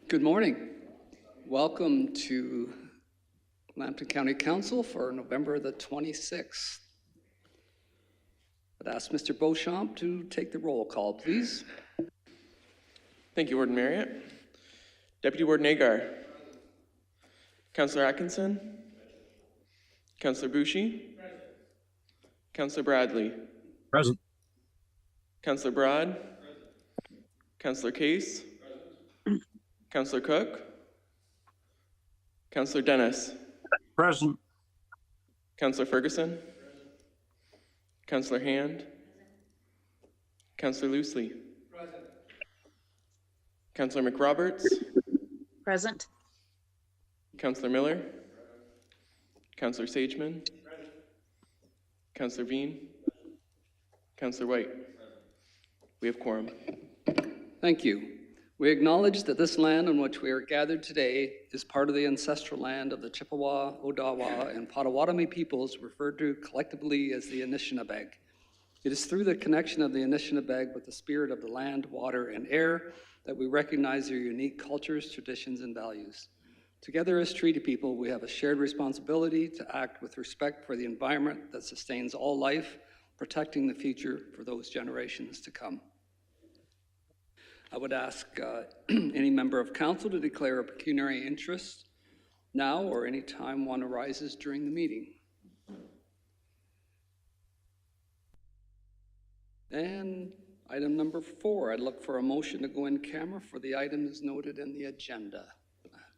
Good morning. Welcome to Lambton County Council for November the 26th. I'd ask Mr. Beauchamp to take the roll call, please. Thank you, Warden Marriott. Deputy Warden Agar. Councillor Atkinson. Councillor Bushi. Councillor Bradley. Present. Councillor Broad. Councillor Case. Councillor Cook. Councillor Dennis. Present. Councillor Ferguson. Councillor Hand. Councillor Loosely. Councillor McRoberts. Present. Councillor Miller. Councillor Sageman. Councillor Veen. Councillor White. We have quorum. Thank you. We acknowledge that this land on which we are gathered today is part of the ancestral land of the Chippewa, Odawa, and Potawatomi peoples referred to collectively as the Anishinabeg. It is through the connection of the Anishinabeg with the spirit of the land, water, and air that we recognize their unique cultures, traditions, and values. Together as treaty people, we have a shared responsibility to act with respect for the environment that sustains all life, protecting the future for those generations to come. I would ask any member of council to declare a pecuniary interest now or any time one arises during the meeting. And item number 4, I'd look for a motion to go in camera for the items noted in the agenda.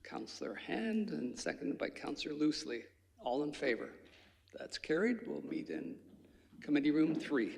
Councillor Hand and seconded by Councillor Loosely. All in favor? That's carried. We'll meet in Committee Room 3.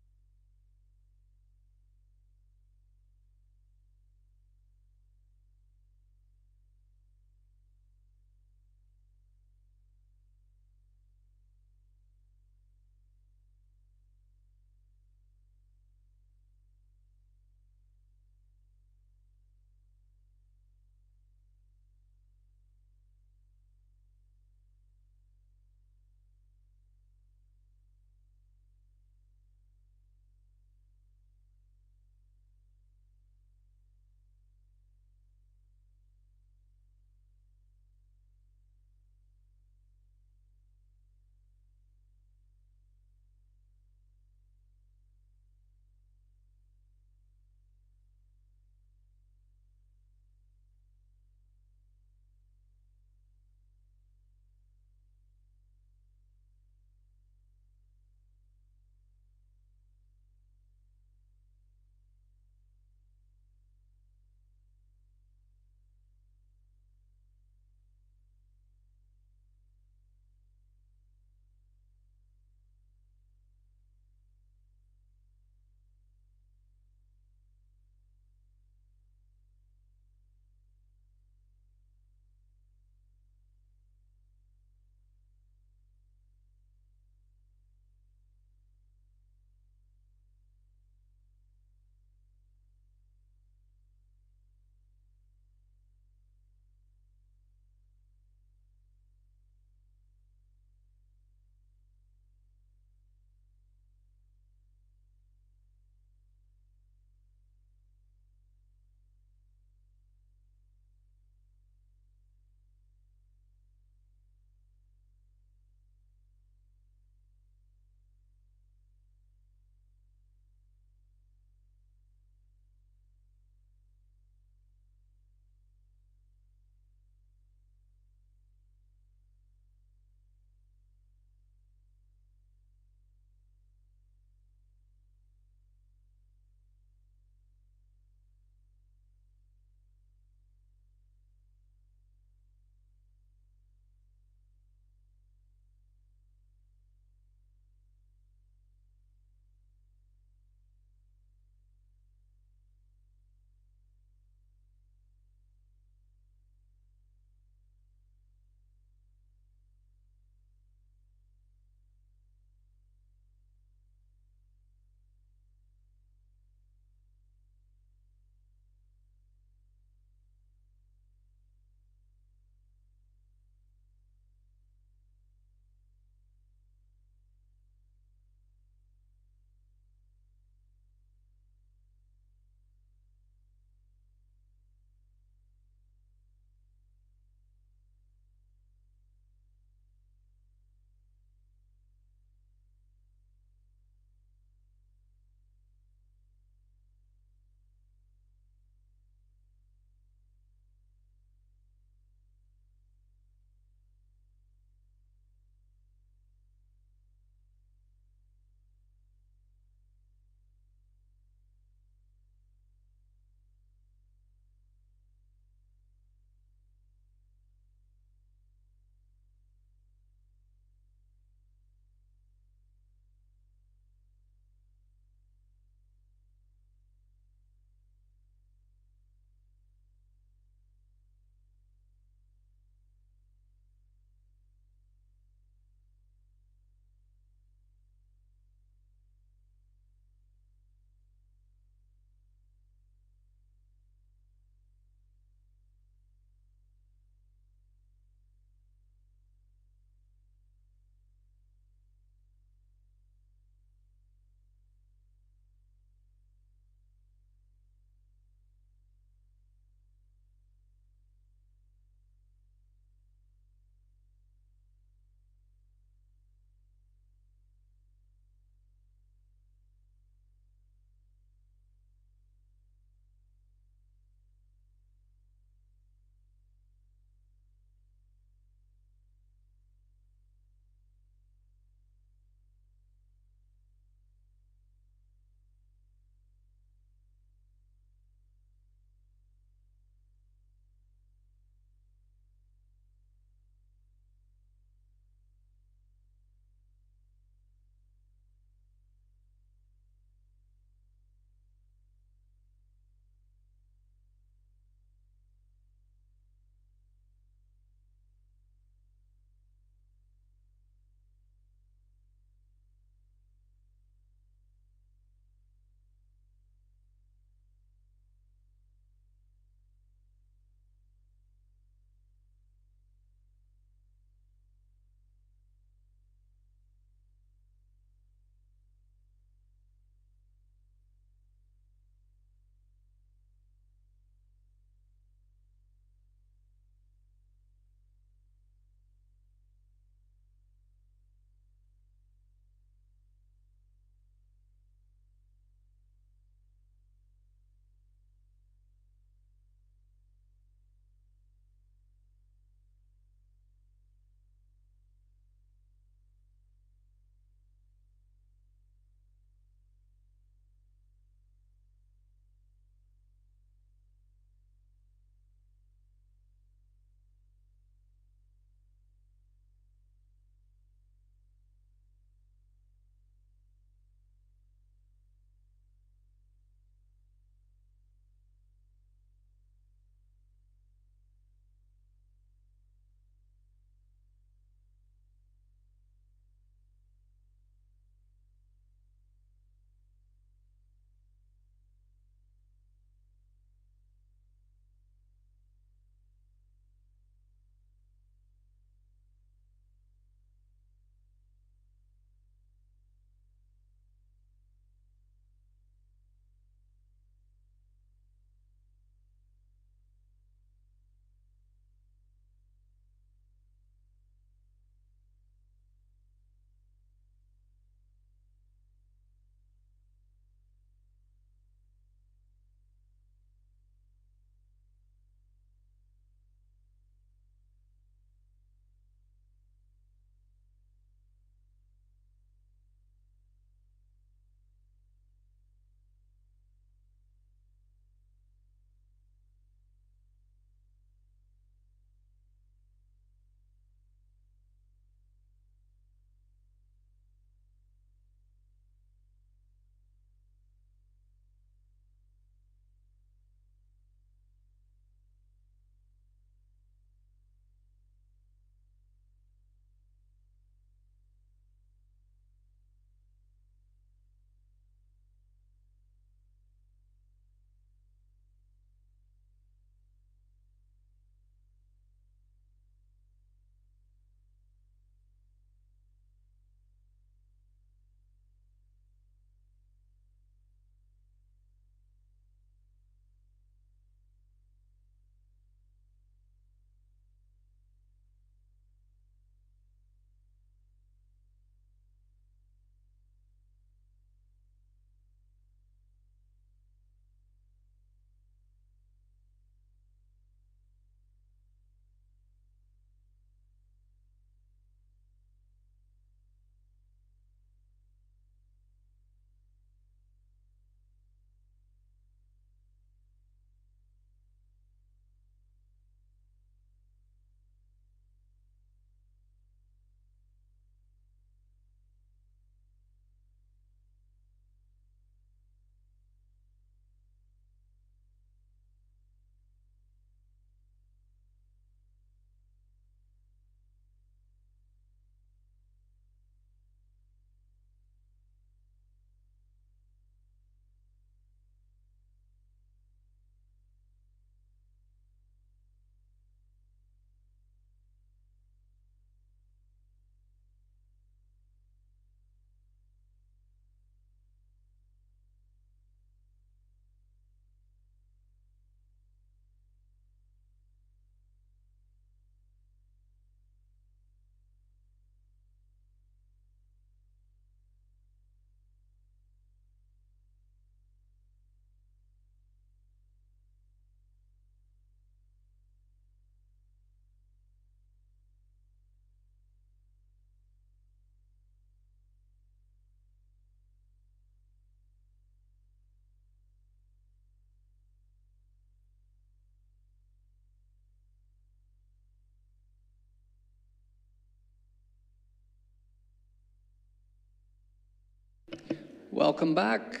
Welcome back.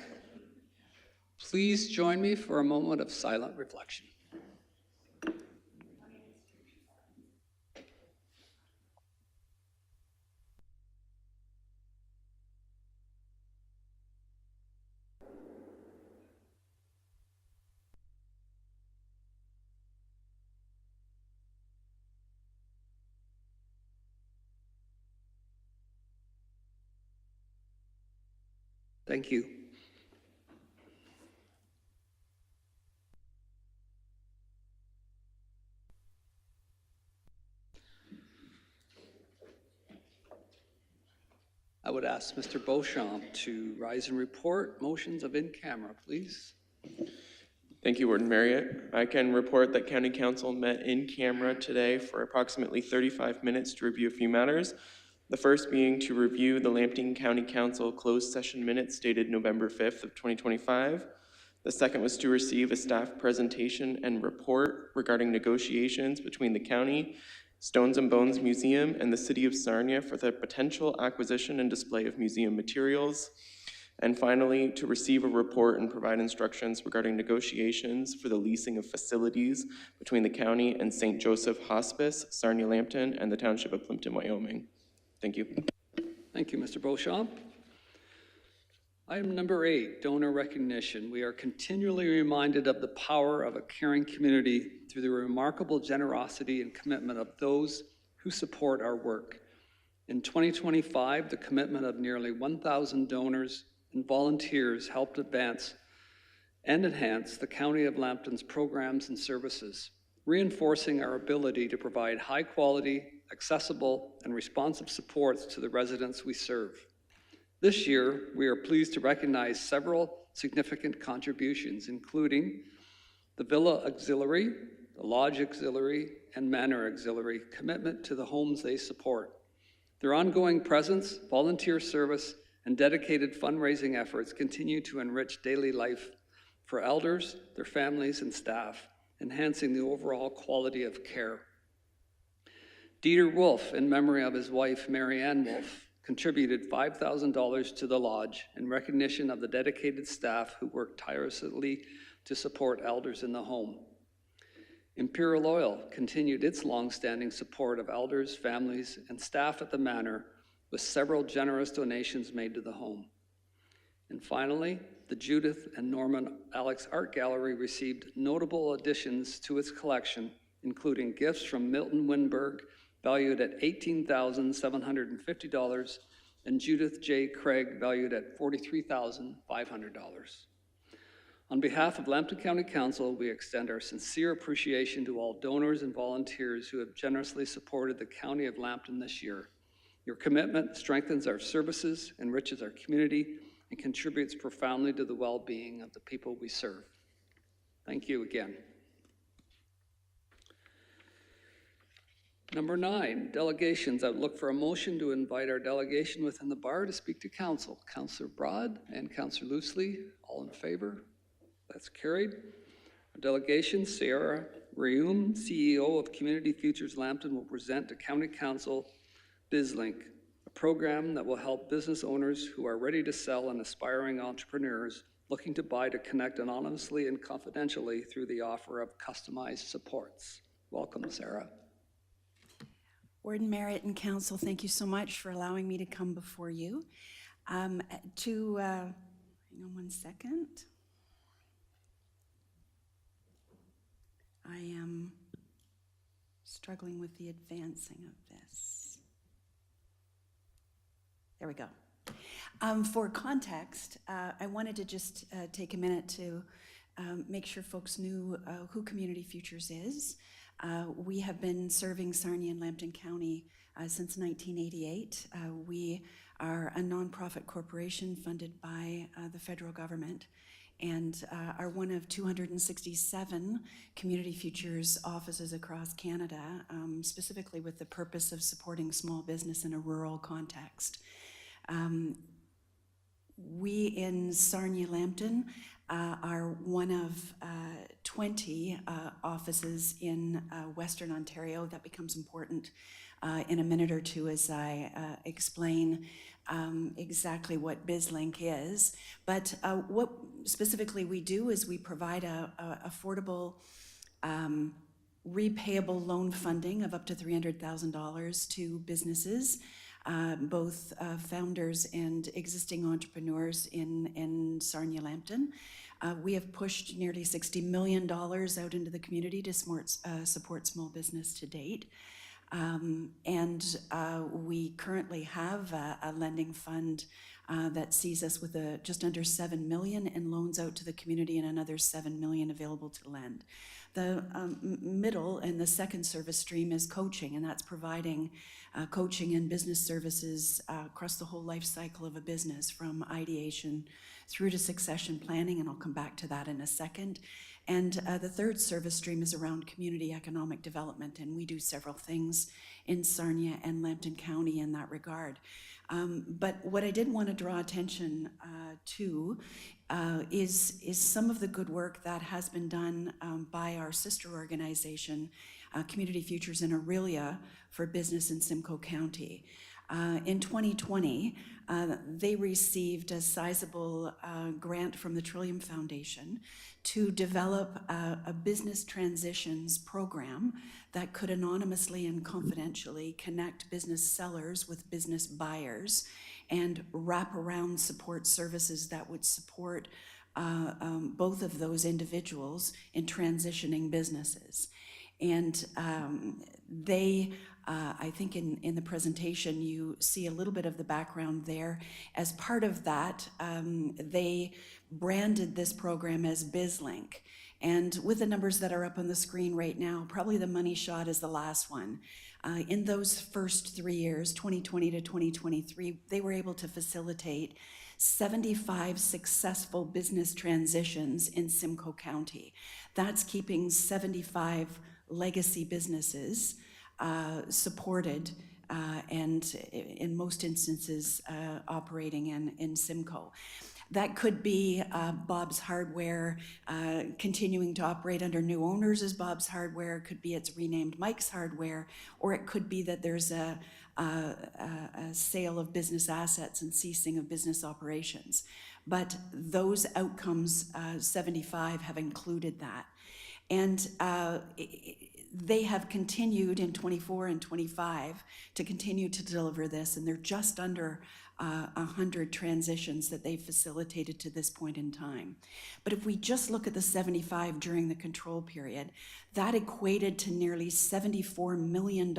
Please join me for a moment of silent reflection. Thank you. I would ask Mr. Beauchamp to rise and report motions of in camera, please. Thank you, Warden Marriott. I can report that County Council met in camera today for approximately 35 minutes to review a few matters. The first being to review the Lambton County Council closed session minutes dated November 5th of 2025. The second was to receive a staff presentation and report regarding negotiations between the county, Stones and Bones Museum, and the City of Sarnia for the potential acquisition and display of museum materials. And finally, to receive a report and provide instructions regarding negotiations for the leasing of facilities between the county and St. Joseph Hospice, Sarnia Lambton, and the Township of Plimpton, Wyoming. Thank you. Thank you, Mr. Beauchamp. Item number 8, donor recognition. We are continually reminded of the power of a caring community through the remarkable generosity and commitment of those who support our work. In 2025, the commitment of nearly 1,000 donors and volunteers helped advance and enhance the County of Lambton's programs and services, reinforcing our ability to provide high-quality, accessible, and responsive supports to the residents we serve. This year, we are pleased to recognize several significant contributions, including the Villa Auxiliary, the Lodge Auxiliary, and Manor Auxiliary commitment to the homes they support. Their ongoing presence, volunteer service, and dedicated fundraising efforts continue to enrich daily life for elders, their families, and staff, enhancing the overall quality of care. Dieter Wolf, in memory of his wife, Mary Ann Wolf, contributed $5,000 to the lodge in recognition of the dedicated staff who work tirelessly to support elders in the home. Imperial Oil continued its long-standing support of elders, families, and staff at the manor with several generous donations made to the home. And finally, the Judith and Norman Alex Art Gallery received notable additions to its collection, including gifts from Milton Winberg, valued at $18,750, and Judith J. Craig, valued at $43,500. On behalf of Lambton County Council, we extend our sincere appreciation to all donors and volunteers who have generously supported the County of Lambton this year. Your commitment strengthens our services, enriches our community, and contributes profoundly to the well-being of the people we serve. Thank you again. Number 9, delegations. I would look for a motion to invite our delegation within the bar to speak to council. Councillor Broad and Councillor Loosely, all in favor? That's carried. Our delegation, Sarah Reum, CEO of Community Futures Lambton, will present to County Council BizLink, a program that will help business owners who are ready to sell and aspiring entrepreneurs looking to buy to connect anonymously and confidentially through the offer of customized supports. Welcome, Sarah. Warden Marriott and Council, thank you so much for allowing me to come before you. Hang on one second. I am struggling with the advancing of this. There we go. For context, I wanted to just take a minute to make sure folks knew who Community Futures is. We have been serving Sarnia and Lambton County since 1988. We are a nonprofit corporation funded by the federal government and are one of 267 Community Futures offices across Canada, specifically with the purpose of supporting small business in a rural context. We in Sarnia Lambton are one of 20 offices in Western Ontario. That becomes important in a minute or two as I explain exactly what BizLink is. But what specifically we do is we provide a affordable repayable loan funding of up to $300,000 to businesses, both founders and existing entrepreneurs in Sarnia-Lambton. We have pushed nearly $60 million out into the community to support small business to date. We currently have a lending fund that sees us with just under $7 million in loans out to the community and another $7 million available to lend. The middle and the second service stream is coaching, and that's providing coaching and business services across the whole life cycle of a business, from ideation through to succession planning, and I'll come back to that in a second. And the third service stream is around community economic development, and we do several things in Sarnia and Lambton County in that regard. But what I did want to draw attention to is some of the good work that has been done by our sister organization, Community Futures in Aurelia for Business in Simcoe County. In 2020, they received a sizable grant from the Trillium Foundation to develop a business transitions program that could anonymously and confidentially connect business sellers with business buyers and wraparound support services that would support both of those individuals in transitioning businesses. And I think in the presentation, you see a little bit of the background there. As part of that, they branded this program as BizLink. And with the numbers that are up on the screen right now, probably the money shot is the last one. In those first 3 years, 2020 to 2023, they were able to facilitate 75 successful business transitions in Simcoe County. That's keeping 75 legacy businesses supported and in most instances operating in Simcoe. That could be Bob's Hardware continuing to operate under new owners as Bob's Hardware. It could be it's renamed Mike's Hardware, or it could be that there's a sale of business assets and ceasing of business operations. But those outcomes, 75, have included that. And they have continued in 24 and 25 to continue to deliver this, and they're just under 100 transitions that they've facilitated to this point in time. But if we just look at the 75 during the control period, that equated to nearly $74 million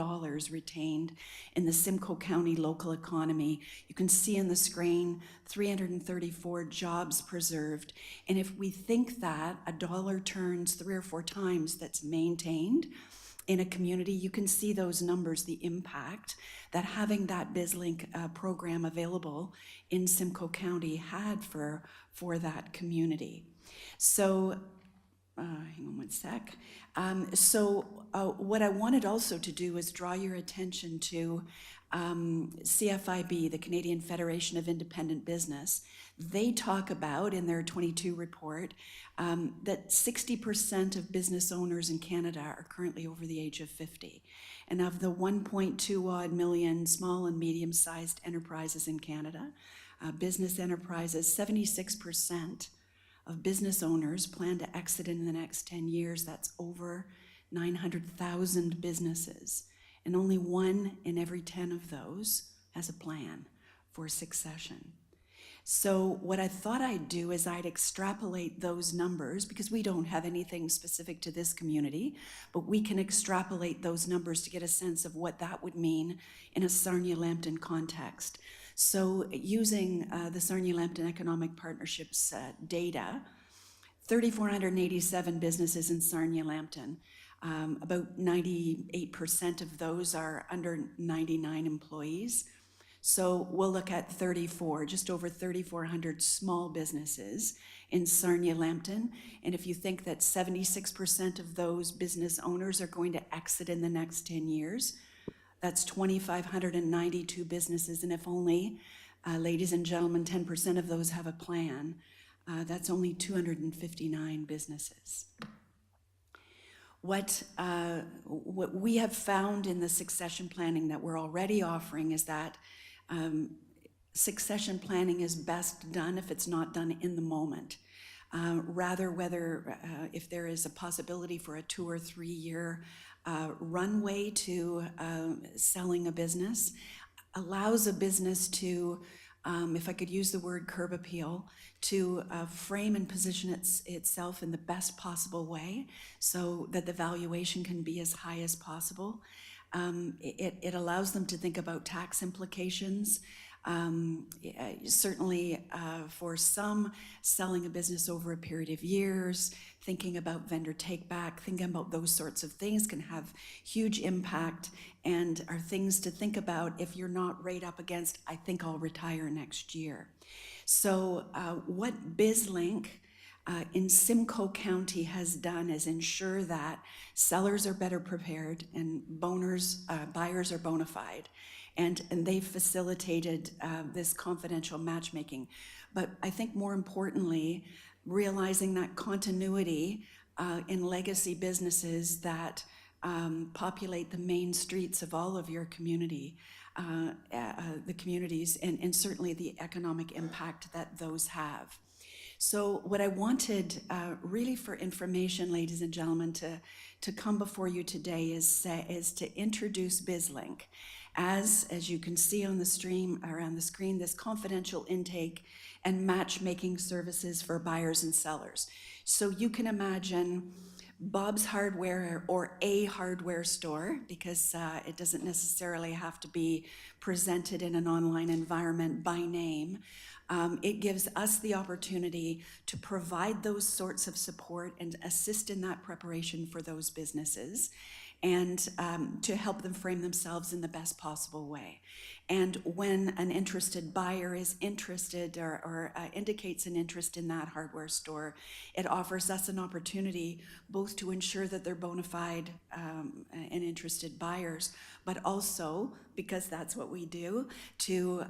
retained in the Simcoe County local economy. You can see on the screen 334 jobs preserved. And if we think that a dollar turns 3 or 4 times that's maintained in a community, you can see those numbers, the impact that having that BizLink program available in Simcoe County had for that community. So, hang on one sec. What I wanted also to do is draw your attention to CFIB, the Canadian Federation of Independent Business. They talk about, in their 22 report, that 60% of business owners in Canada are currently over the age of 50. And of the 1.2 odd million small and medium-sized enterprises in Canada, business enterprises, 76% of business owners plan to exit in the next 10 years. That's over 900,000 businesses. And only 1 in every 10 of those has a plan for succession. So what I thought I'd do is I'd extrapolate those numbers, because we don't have anything specific to this community, but we can extrapolate those numbers to get a sense of what that would mean in a Sarnia-Lambton context. So using the Sarnia-Lambton Economic Partnerships data, 3,487 businesses in Sarnia-Lambton. About 98% of those are under 99 employees. So we'll look at 34, just over 3,400 small businesses in Sarnia-Lambton. And if you think that 76% of those business owners are going to exit in the next 10 years, that's 2,592 businesses. And if only, ladies and gentlemen, 10% of those have a plan, that's only 259 businesses. What we have found in the succession planning that we're already offering is that succession planning is best done if it's not done in the moment. Rather, whether if there is a possibility for a 2 or 3 year runway to selling a business, allows a business to, if I could use the word curb appeal, to frame and position itself in the best possible way so that the valuation can be as high as possible. It allows them to think about tax implications. Certainly for some, selling a business over a period of years, thinking about vendor take-back, thinking about those sorts of things can have huge impact and are things to think about if you're not right up against, I think I'll retire next year. So what BizLink in Simcoe County has done is ensure that sellers are better prepared and buyers are bona fide. And they've facilitated this confidential matchmaking. But I think more importantly, realizing that continuity in legacy businesses that populate the main streets of all of your community, the communities, and certainly the economic impact that those have. So what I wanted really for information, ladies and gentlemen, to come before you today is to introduce BizLink as you can see on the stream or on the screen, this confidential intake and matchmaking services for buyers and sellers. So you can imagine Bob's Hardware or a hardware store, because it doesn't necessarily have to be presented in an online environment by name. It gives us the opportunity to provide those sorts of support and assist in that preparation for those businesses, and to help them frame themselves in the best possible way. And when an interested buyer is interested or indicates an interest in that hardware store, it offers us an opportunity both to ensure that they're bona fide and interested buyers, but also, because that's what we do, to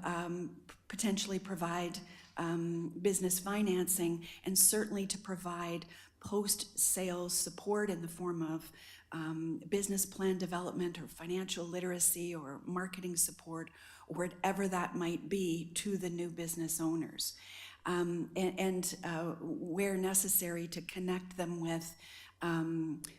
potentially provide business financing, and certainly to provide post-sales support in the form of business plan development or financial literacy or marketing support, or whatever that might be, to the new business owners. And where necessary, to connect them with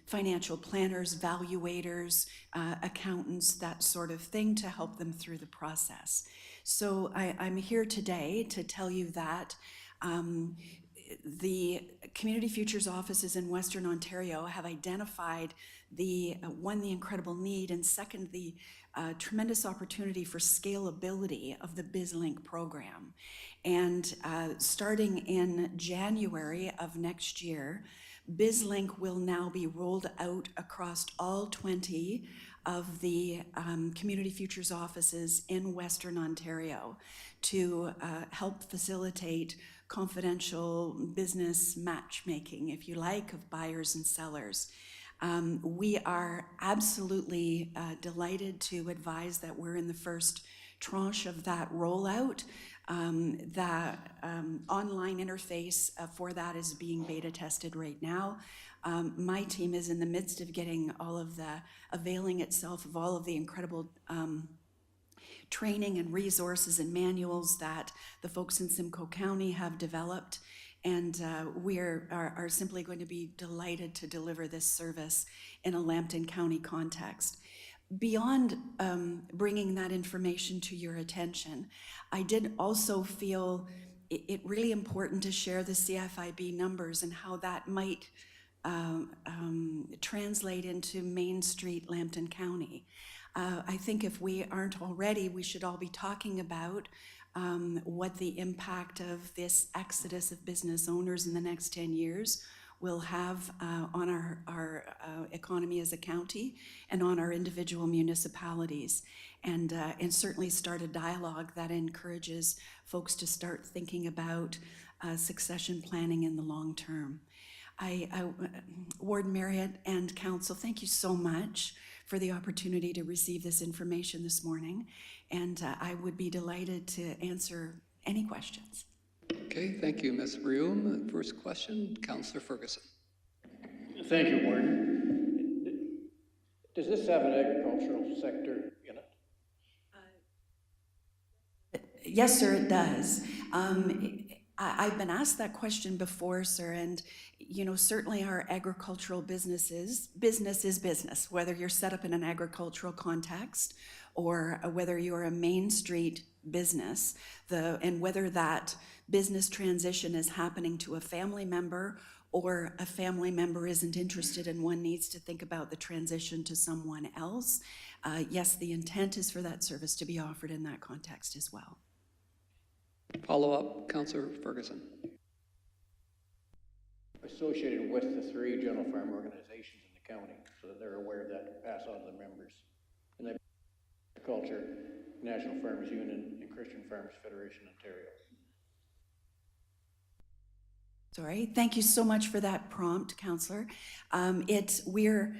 financial planners, valuators, accountants, that sort of thing, to help them through the process. So I'm here today to tell you that the Community Futures offices in Western Ontario have identified the incredible need, and second, the tremendous opportunity for scalability of the BizLink program. And starting in January of next year, BizLink will now be rolled out across all 20 of the Community Futures offices in Western Ontario to help facilitate confidential business matchmaking, if you like, of buyers and sellers. We are absolutely delighted to advise that we're in the first tranche of that rollout. The online interface for that is being beta tested right now. My team is in the midst of getting availing itself of all of the incredible training and resources and manuals that the folks in Simcoe County have developed. And we are simply going to be delighted to deliver this service in a Lambton County context. Beyond bringing that information to your attention, I did also feel it really important to share the CFIB numbers and how that might translate into Main Street, Lambton County. I think if we aren't already, we should all be talking about what the impact of this exodus of business owners in the next 10 years will have on our economy as a county and on our individual municipalities, and certainly start a dialogue that encourages folks to start thinking about succession planning in the long term. Warden Marriott and Council, thank you so much for the opportunity to receive this information this morning, and I would be delighted to answer any questions. Okay, thank you, Ms. Broom. First question, Councillor Ferguson. Thank you, Warden. Does this have an agricultural sector in it? Yes, sir, it does. I've been asked that question before, sir, and certainly our agricultural business is business, whether you're set up in an agricultural context or whether you're a Main Street business, and whether that business transition is happening to a family member or a family member isn't interested and one needs to think about the transition to someone else. Yes, the intent is for that service to be offered in that context as well. Follow-up, Councillor Ferguson. Associated with the 3 general farm organizations in the county, so that they're aware of that and pass on to the members. And that Agriculture, National Farmers Union, and Christian Farmers Federation, Ontario. Sorry, thank you so much for that prompt, Councillor. We're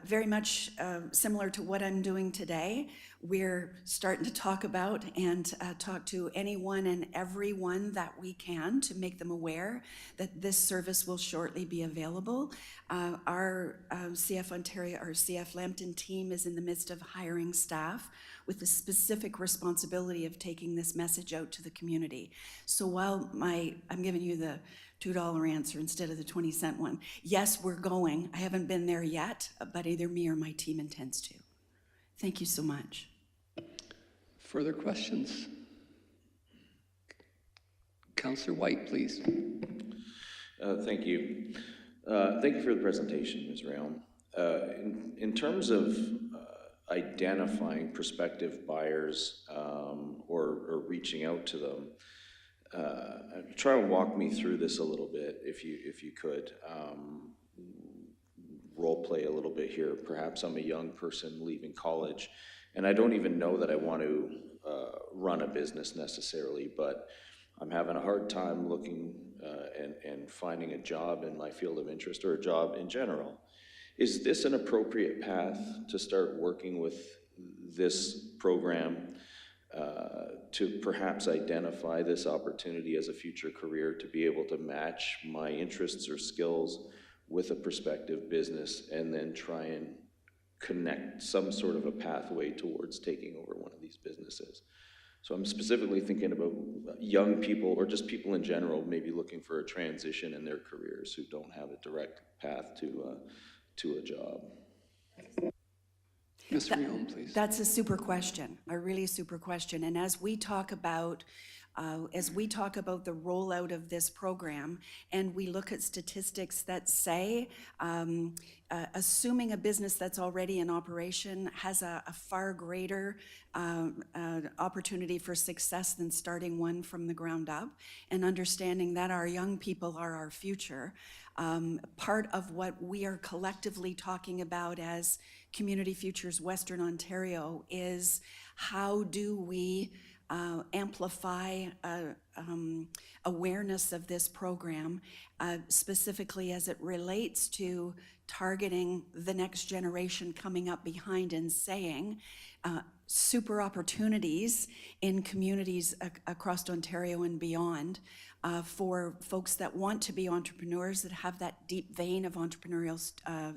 very much similar to what I'm doing today. We're starting to talk about and talk to anyone and everyone that we can to make them aware that this service will shortly be available. Our CF Ontario, our CF Lambton team is in the midst of hiring staff with the specific responsibility of taking this message out to the community. So while I'm giving you the $2 answer instead of the 20-cent one. Yes, we're going. I haven't been there yet, but either me or my team intends to. Thank you so much. Further questions? Councillor White, please. Thank you. Thank you for the presentation, Ms. Realm. In terms of identifying prospective buyers or reaching out to them, try and walk me through this a little bit, if you could. Role play a little bit here. Perhaps I'm a young person leaving college, and I don't even know that I want to run a business necessarily, but I'm having a hard time looking and finding a job in my field of interest or a job in general. Is this an appropriate path to start working with this program to perhaps identify this opportunity as a future career, to be able to match my interests or skills with a prospective business and then try and connect some sort of a pathway towards taking over one of these businesses? So I'm specifically thinking about young people or just people in general, maybe looking for a transition in their careers who don't have a direct path to a job. Ms. Rion, please. That's a super question, a really super question. And as we talk about the rollout of this program, and we look at statistics that say, assuming a business that's already in operation has a far greater opportunity for success than starting one from the ground up, and understanding that our young people are our future. Part of what we are collectively talking about as Community Futures Western Ontario is how do we amplify awareness of this program, specifically as it relates to targeting the next generation coming up behind and saying super opportunities in communities across Ontario and beyond for folks that want to be entrepreneurs, that have that deep vein of entrepreneurial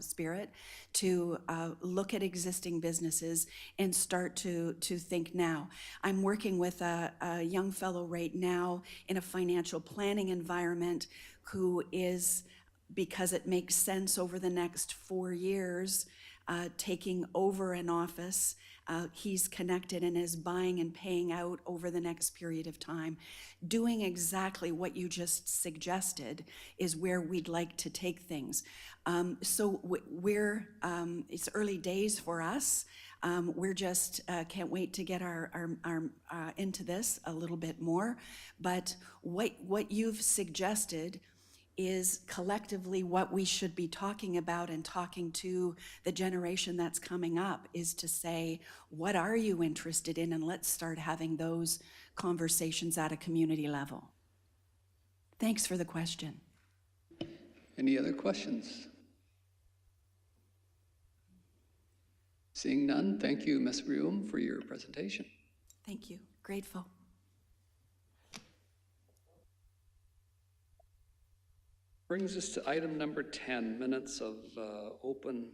spirit, to look at existing businesses and start to think now. I'm working with a young fellow right now in a financial planning environment who is, because it makes sense over the next 4 years, taking over an office. He's connected and is buying and paying out over the next period of time. Doing exactly what you just suggested is where we'd like to take things. So it's early days for us. We're just can't wait to get our into this a little bit more. But what you've suggested is collectively what we should be talking about and talking to the generation that's coming up, is to say, what are you interested in? And let's start having those conversations at a community level. Thanks for the question. Any other questions? Seeing none, thank you, Ms. Riom, for your presentation. Thank you. Grateful. Brings us to item number 10, minutes of open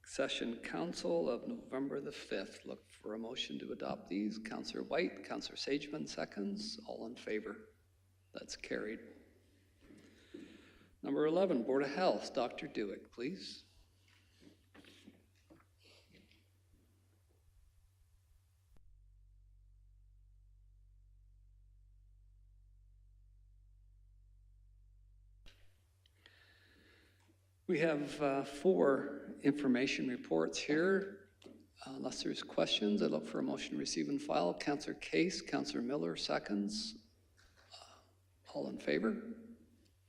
Session Council of November the 5th. Look for a motion to adopt these. Councillor White, Councillor Sageman seconds. All in favor? That's carried. Number 11, Board of Health. Dr. Dewick, please. We have 4 information reports here. Unless there's questions, I look for a motion to receive and file. Councillor Case, Councillor Miller, seconds. All in favor?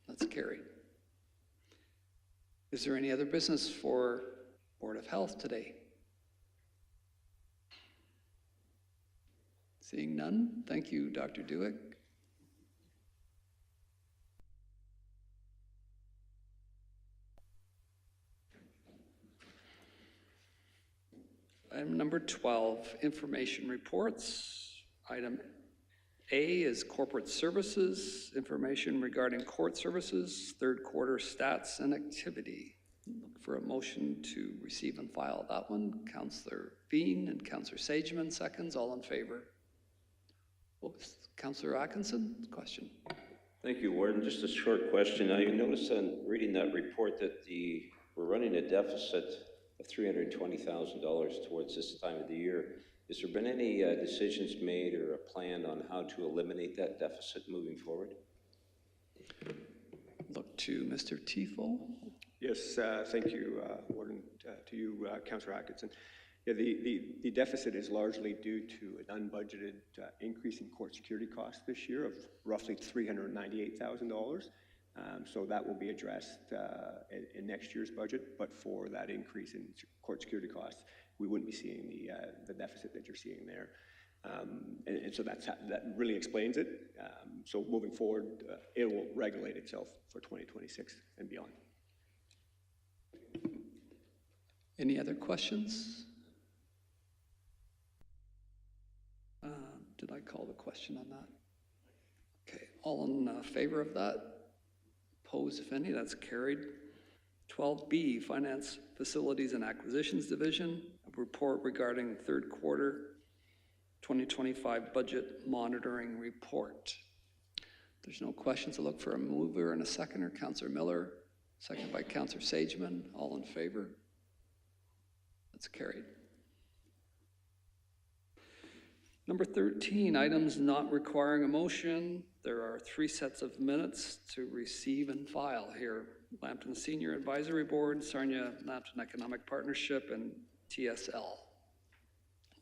That's carried. Is there any other business for Board of Health today? Seeing none, thank you, Dr. Dewick. Item number 12, information reports. Item A is corporate services, information regarding court services, third quarter stats and activity. Look for a motion to receive and file that one. Councillor Bean and Councillor Sageman seconds, all in favor. Councillor Atkinson, question. Thank you, Warden. Just a short question. Now, you notice on reading that report that we're running a deficit of $320,000 towards this time of the year. Has there been any decisions made or a plan on how to eliminate that deficit moving forward? Look to Mr. Tifo. Yes, thank you, Warden, to you, Councillor Atkinson. Yeah, the deficit is largely due to an unbudgeted increase in court security costs this year of roughly $398,000. So that will be addressed in next year's budget, but for that increase in court security costs, we wouldn't be seeing the deficit that you're seeing there. And so that really explains it. So moving forward, it will regulate itself for 2026 and beyond. Any other questions? Did I call the question on that? Okay, all in favor of that? Opposed, if any, that's carried. 12B, Finance, Facilities and Acquisitions Division, a report regarding third quarter 2025 budget monitoring report. If there's no questions, I'll look for a mover and a seconder. Councillor Miller, second by Councillor Sageman. All in favor? That's carried. Number 13, items not requiring a motion. There are 3 sets of minutes to receive and file here. Lambton Senior Advisory Board, Sarnia Lambton Economic Partnership, and TSL.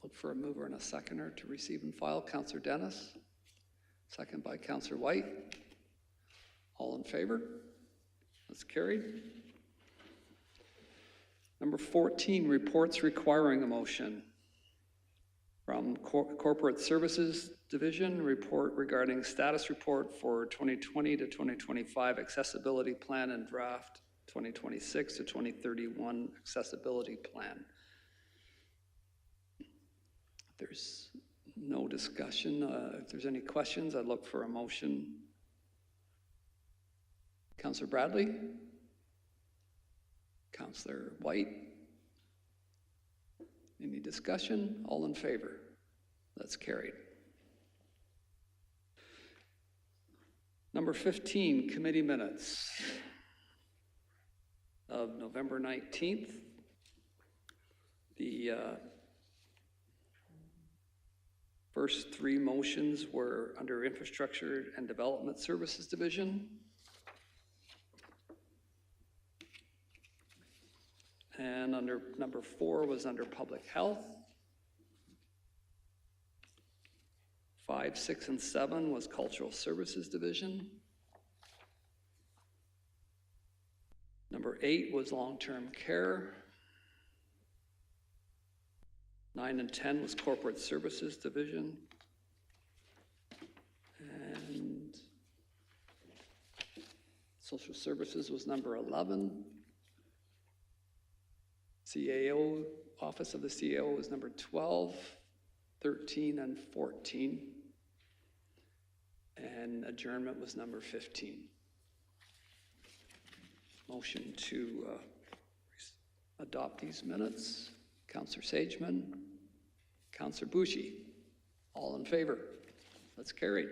Look for a mover and a seconder to receive and file. Councillor Dennis, second by Councillor White. All in favor? That's carried. Number 14, reports requiring a motion. From Corporate Services Division, report regarding status report for 2020 to 2025 accessibility plan and draft 2026 to 2031 accessibility plan. If there's no discussion, if there's any questions, I'd look for a motion. Councillor Bradley? Councillor White? Any discussion? All in favor? That's carried. Number 15, committee minutes of November 19th. The first 3 motions were under Infrastructure and Development Services Division. And under number 4 was under Public Health. 5, 6, and 7 was Cultural Services Division. Number 8 was Long-Term Care. 9 and 10 was Corporate Services Division. And Social Services was number 11. CAO, Office of the CAO was number 12, 13, and 14. And adjournment was number 15. Motion to adopt these minutes? Counselor Sageman, Counselor Bushi, all in favor? That's carried.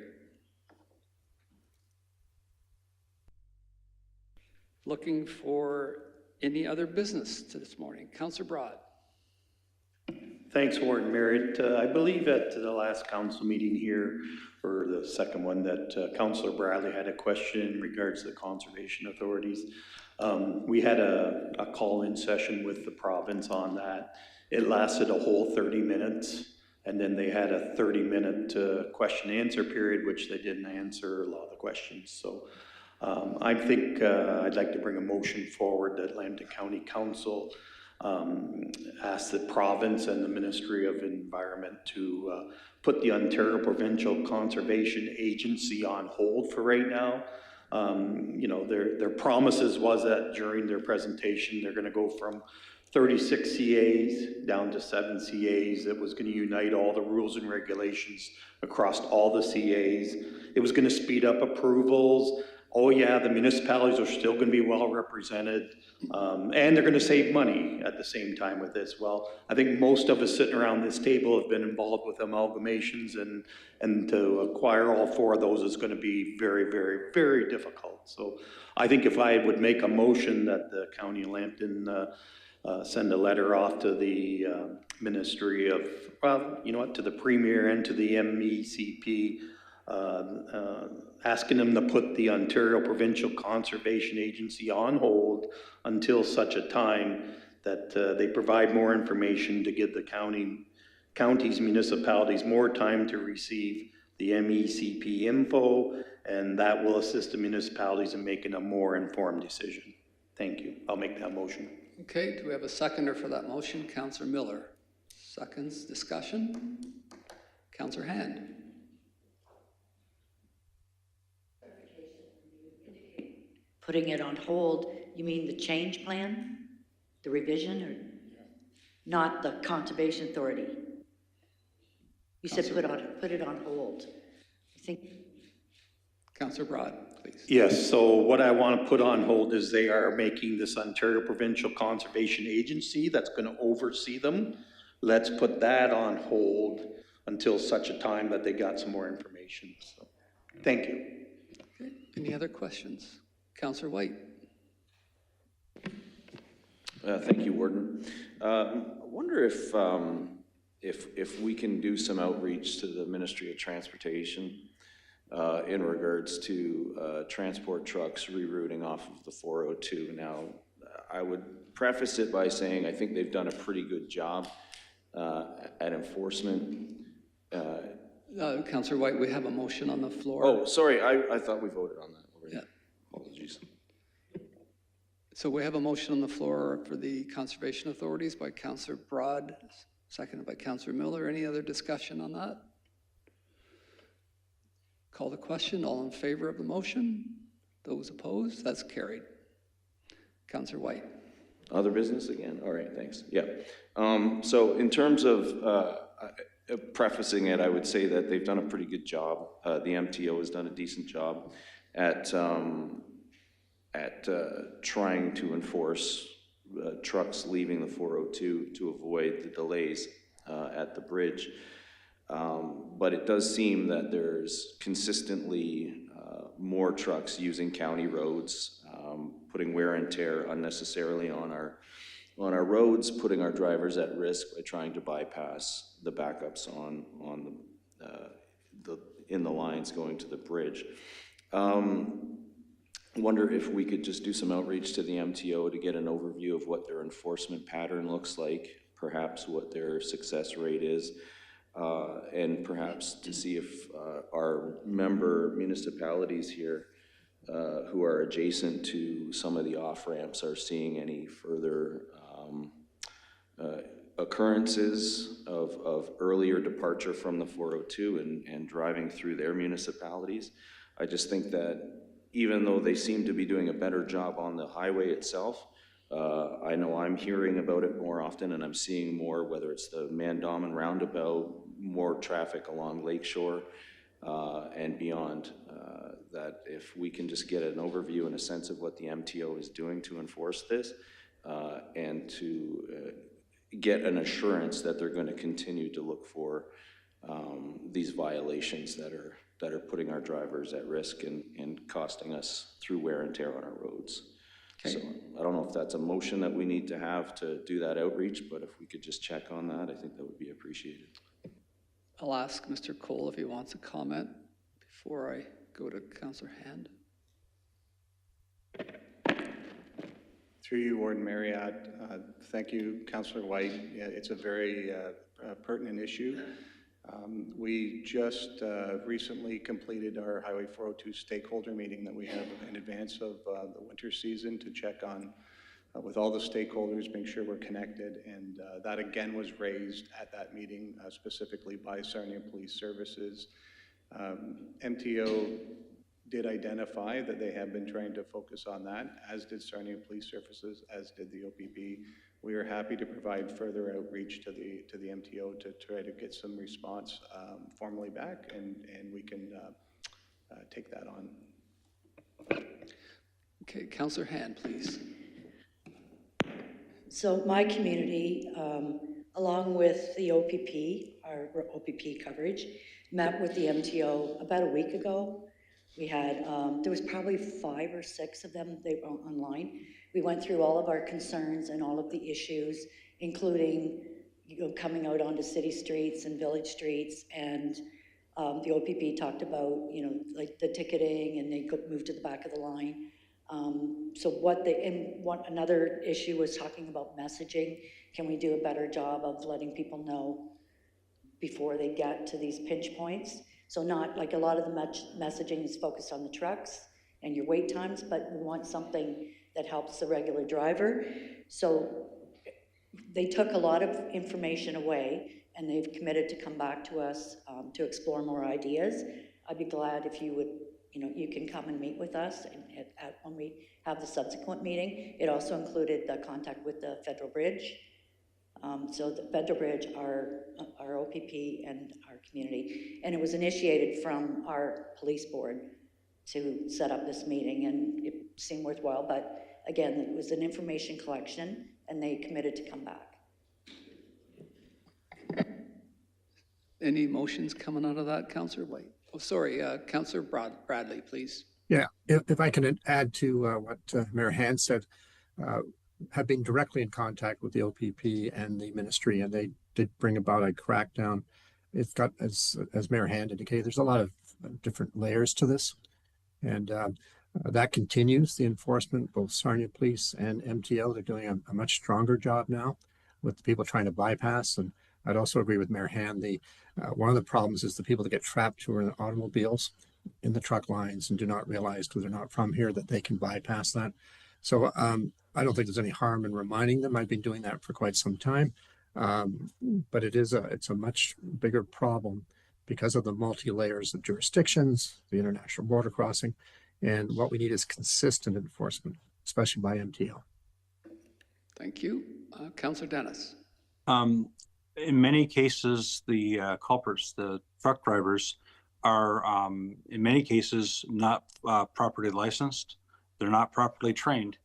Looking for any other business to this morning. Counselor Broad. Thanks, Warden Merritt. I believe at the last council meeting here, or the second one, that Councillor Bradley had a question in regards to the conservation authorities. We had a call-in session with the province on that. It lasted a whole 30 minutes, and then they had a 30-minute question and answer period, which they didn't answer a lot of the questions. So I think I'd like to bring a motion forward that Lambton County Council ask the province and the Ministry of Environment to put the Ontario Provincial Conservation Agency on hold for right now. You know, their promises was that during their presentation, they're gonna go from 36 CAs down to 7 CAs. It was gonna unite all the rules and regulations across all the CAs. It was gonna speed up approvals. Oh yeah, the municipalities are still gonna be well represented. And they're gonna save money at the same time with this. Well, I think most of us sitting around this table have been involved with amalgamations, and to acquire all 4 of those is gonna be very, very, very difficult. So I think if I would make a motion that the County of Lambton send a letter off to the Ministry of, well, you know what, to the Premier and to the MECP, asking them to put the Ontario Provincial Conservation Agency on hold until such a time that they provide more information to give the counties, municipalities more time to receive the MECP info, and that will assist the municipalities in making a more informed decision. Thank you. I'll make that motion. Okay, do we have a seconder for that motion? Counselor Miller. Seconds, discussion. Counselor Hand. Putting it on hold, you mean the change plan? The revision, or not the Conservation Authority? You said put it on hold. I think. Counselor Broad, please. Yes, so what I want to put on hold is they are making this Ontario Provincial Conservation Agency that's going to oversee them. Let's put that on hold until such a time that they got some more information. So, thank you. Okay. Any other questions? Counselor White. Thank you, Warden. I wonder if we can do some outreach to the Ministry of Transportation in regards to transport trucks rerouting off of the 402. Now, I would preface it by saying I think they've done a pretty good job at enforcement. Counselor White, we have a motion on the floor. Oh, sorry, I thought we voted on that already. Yeah. Apologies. So we have a motion on the floor for the conservation authorities by Counselor Broad, seconded by Counselor Miller. Any other discussion on that? Call the question. All in favor of the motion? Those opposed? That's carried. Counselor White. Other business again? All right, thanks. Yeah. So in terms of prefacing it, I would say that they've done a pretty good job. The MTO has done a decent job at trying to enforce trucks leaving the 402 to avoid the delays at the bridge. But it does seem that there's consistently more trucks using county roads, putting wear and tear unnecessarily on our roads, putting our drivers at risk by trying to bypass the backups in the lines going to the bridge. Wonder if we could just do some outreach to the MTO to get an overview of what their enforcement pattern looks like, perhaps what their success rate is, and perhaps to see if our member municipalities here who are adjacent to some of the off-ramps are seeing any further occurrences of earlier departure from the 402 and driving through their municipalities. I just think that even though they seem to be doing a better job on the highway itself, I know I'm hearing about it more often, and I'm seeing more, whether it's the Mandamin roundabout, more traffic along Lakeshore and beyond, that if we can just get an overview and a sense of what the MTO is doing to enforce this, and to get an assurance that they're going to continue to look for these violations that are putting our drivers at risk and costing us through wear and tear on our roads. Okay. So I don't know if that's a motion that we need to have to do that outreach, but if we could just check on that, I think that would be appreciated. I'll ask Mr. Cole if he wants to comment before I go to Councillor Hand. Through you, Warden Marriott, thank you, Councillor White. Yeah, it's a very pertinent issue. We just recently completed our Highway 402 stakeholder meeting that we have in advance of the winter season to check on with all the stakeholders, make sure we're connected, and that again was raised at that meeting specifically by Sarnia Police Services. MTO did identify that they have been trying to focus on that, as did Sarnia Police Services, as did the OPP. We are happy to provide further outreach to the MTO to try to get some response formally back, and we can take that on. Okay, Councillor Hand, please. So my community, along with the OPP, our OPP coverage, met with the MTO about a week ago. We had, there was probably 5 or 6 of them, they were online. We went through all of our concerns and all of the issues, including coming out onto city streets and village streets, and the OPP talked about, like the ticketing, and they moved to the back of the line. Another issue was talking about messaging. Can we do a better job of letting people know before they get to these pinch points? So not like a lot of the messaging is focused on the trucks and your wait times, but we want something that helps the regular driver. So they took a lot of information away, and they've committed to come back to us to explore more ideas. I'd be glad if you would, you can come and meet with us when we have the subsequent meeting. It also included the contact with the Federal Bridge. So the Federal Bridge, our OPP and our community, and it was initiated from our police board to set up this meeting, and it seemed worthwhile, but again, it was an information collection, and they committed to come back. Any motions coming out of that, Councillor White? Oh, sorry, Councillor Bradley, please. Yeah, if I can add to what Mayor Hand said, have been directly in contact with the OPP and the ministry, and they did bring about a crackdown. It's got, as Mayor Hand indicated, there's a lot of different layers to this, and that continues, the enforcement, both Sarnia Police and MTO. They're doing a much stronger job now with the people trying to bypass. And I'd also agree with Mayor Hand, one of the problems is the people that get trapped who are in automobiles in the truck lines and do not realize, because they're not from here, that they can bypass that. So I don't think there's any harm in reminding them. I've been doing that for quite some time, but it's a much bigger problem because of the multi-layers of jurisdictions, the international border crossing, and what we need is consistent enforcement, especially by MTO. Thank you. Councillor Dennis. In many cases, the culprits, the truck drivers, are in many cases not properly licensed. They're not properly trained.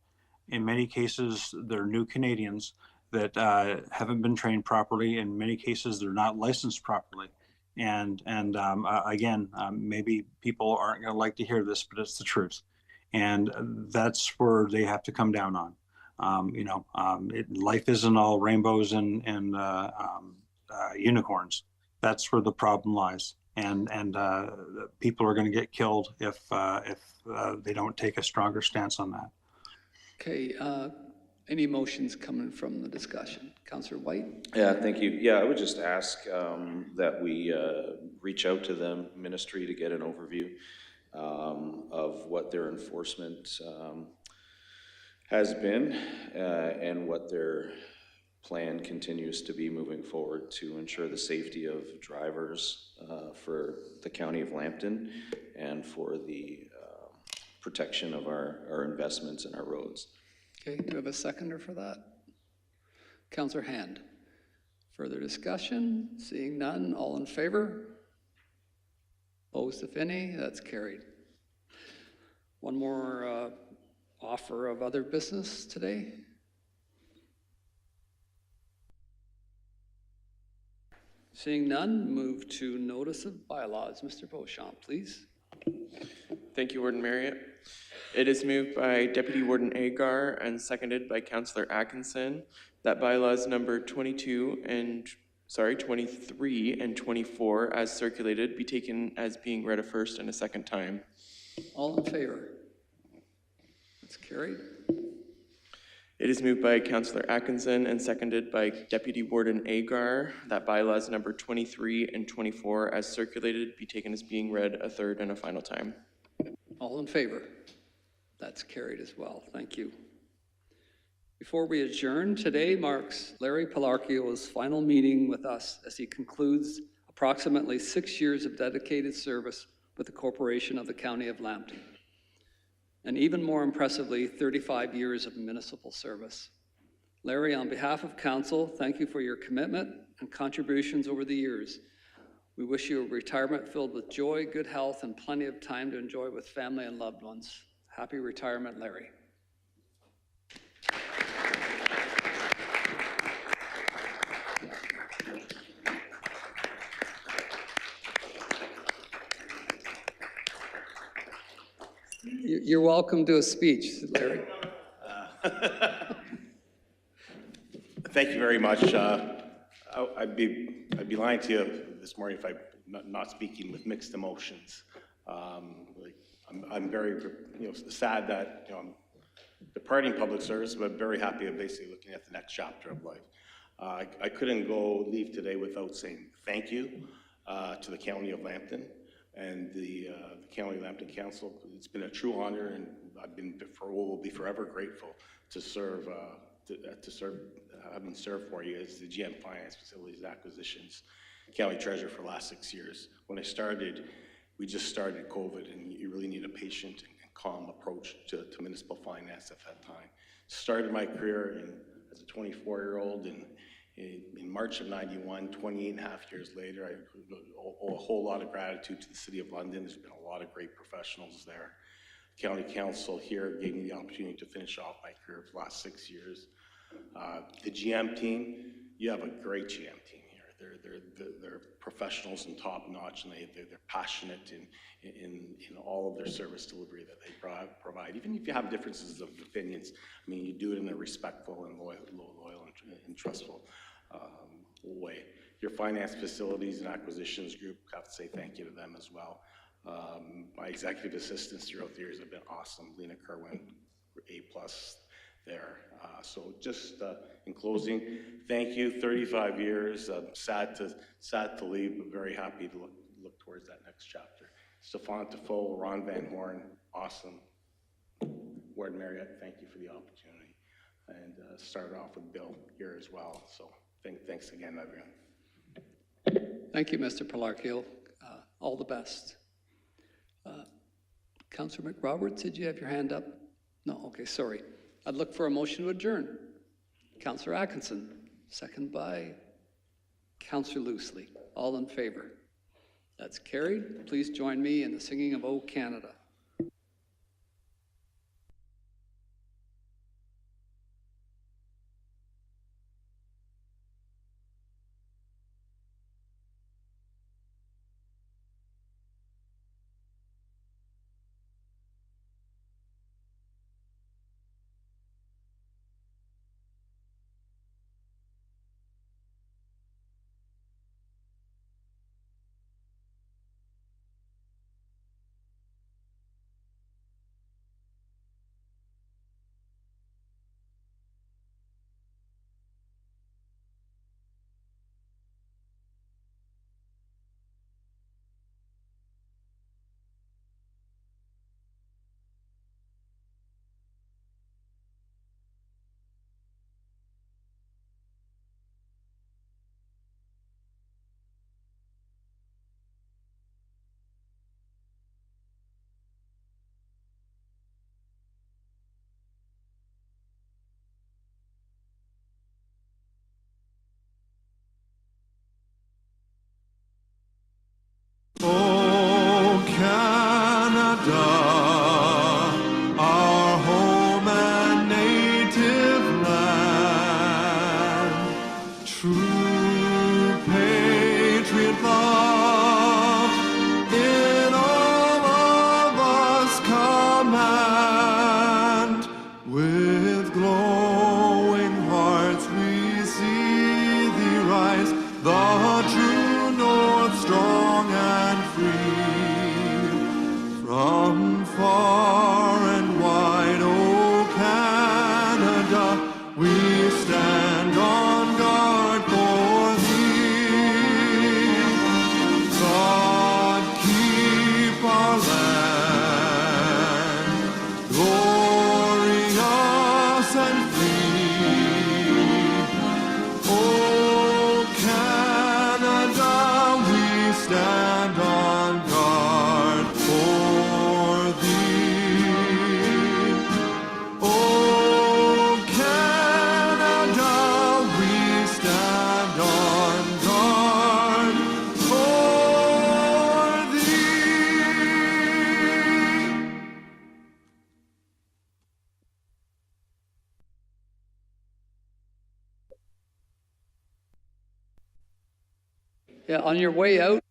In many cases, they're new Canadians that haven't been trained properly. In many cases, they're not licensed properly. And again, maybe people aren't going to like to hear this, but it's the truth. And that's where they have to come down on. Life isn't all rainbows and unicorns. That's where the problem lies. And people are going to get killed if they don't take a stronger stance on that. Okay, any motions coming from the discussion? Councillor White? Yeah, thank you. Yeah, I would just ask that we reach out to the ministry to get an overview of what their enforcement has been and what their plan continues to be moving forward to ensure the safety of drivers for the County of Lambton and for the protection of our investments and our roads. Okay, do we have a seconder for that? Councillor Hand. Further discussion? Seeing none, all in favor? Opposed, if any? That's carried. One more offer of other business today. Seeing none, move to notice of bylaws. Mr. Beauchamp, please. Thank you, Warden Marriott. It is moved by Deputy Warden Agar and seconded by Councillor Atkinson that bylaws number 23 and 24 as circulated be taken as being read a first and a second time. All in favor? That's carried. It is moved by Councillor Atkinson and seconded by Deputy Warden Agar that bylaws number 23 and 24 as circulated be taken as being read a third and a final time. All in favor? That's carried as well. Thank you. Before we adjourn, today marks Larry Pilarchio's final meeting with us as he concludes approximately 6 years of dedicated service with the Corporation of the County of Lambton. And even more impressively, 35 years of municipal service. Larry, on behalf of council, thank you for your commitment and contributions over the years. We wish you a retirement filled with joy, good health, and plenty of time to enjoy with family and loved ones. Happy retirement, Larry. You're welcome to a speech, Larry. Thank you very much. I'd be lying to you this morning if I'm not speaking with mixed emotions. I'm very sad that I'm departing public service, but very happy of basically looking at the next chapter of life. I couldn't leave today without saying thank you to the County of Lambton and the County of Lambton Council. It's been a true honor, and will be forever grateful to serve, having served for you as the GM Finance Facilities Acquisitions County Treasurer for the last 6 years. When I started, we just started COVID, and you really need a patient and calm approach to municipal finance at that time. Started my career as a 24-year-old in March of '91, 28 and a half years later. I owe a whole lot of gratitude to the City of London. There's been a lot of great professionals there. County Council here gave me the opportunity to finish off my career for the last 6 years. The GM team, you have a great GM team here. They're professionals and top notch, and they're passionate in all of their service delivery that they provide. Even if you have differences of opinions, I mean, you do it in a respectful and loyal and trustful way. Your finance facilities and acquisitions group, I have to say thank you to them as well. My executive assistants throughout the years have been awesome. Lena Kerwin, A+ there. So just in closing, thank you. 35 years. Sad to leave, but very happy to look towards that next chapter. Stefan Defoe, Ron Van Horn, awesome. Warden Marriott, thank you for the opportunity. And start off with Bill here as well. So thanks again, everyone. Thank you, Mr. Pilarchio. All the best. Councillor McRoberts, did you have your hand up? No, okay, sorry. I'd look for a motion to adjourn. Councillor Atkinson, second by Councillor Loosely. All in favor? That's carried. Please join me in the singing of O Canada. Yeah, on your way out,